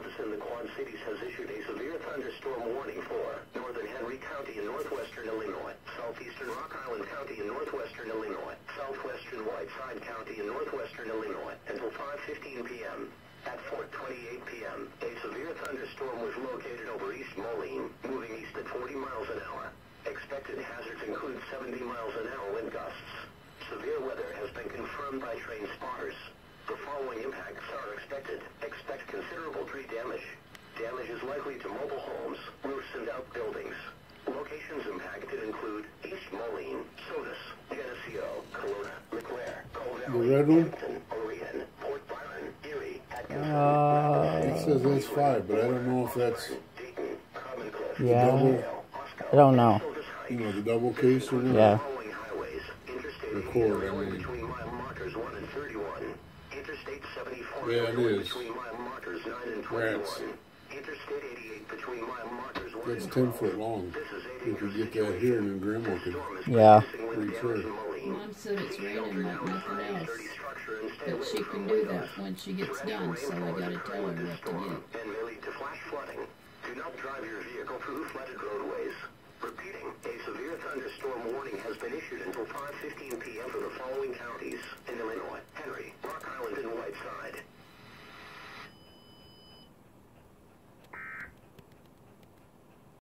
Service in the Quad Cities has issued a severe thunderstorm warning for northern Henry County in northwestern Illinois, southeastern Rock Island County in northwestern Illinois, southwestern Whiteside County in northwestern Illinois until 5:15 p.m. At 4:28 p.m., a severe thunderstorm was located over East Moline, moving east at 40 miles an hour. Expected hazards include 70 miles an hour wind gusts. Severe weather has been confirmed by train spotters. The following impacts are expected. Expect considerable tree damage. Damage is likely to mobile homes, roofs, and outbuildings. Locations impacted include East Moline, Sodus, Geneseo, Kelowna, LeClaire, Cole Valley, Hampton, Orion, Port Byron, Erie, Atkinson. It says that's 5, but I don't know if that's Yeah. double, I don't know. you know, the double case or not. Yeah. The cord, I mean. Between mile markers 1 and 31. Interstate 74 Yeah, it is. between mile markers 9 and 21. Rats. Interstate 88 between mile markers 1 That's and 10 12. foot long. This is a We could get that here and then Grandma could. Yeah. Pretty sure. Mom said it's raining like nothing else, but she can do that when she gets done, so I gotta tell her what to do. And may lead to flash flooding. Do not drive your vehicle through flooded roadways. Repeating, a severe thunderstorm warning has been issued until 5:15 p.m. for the following counties.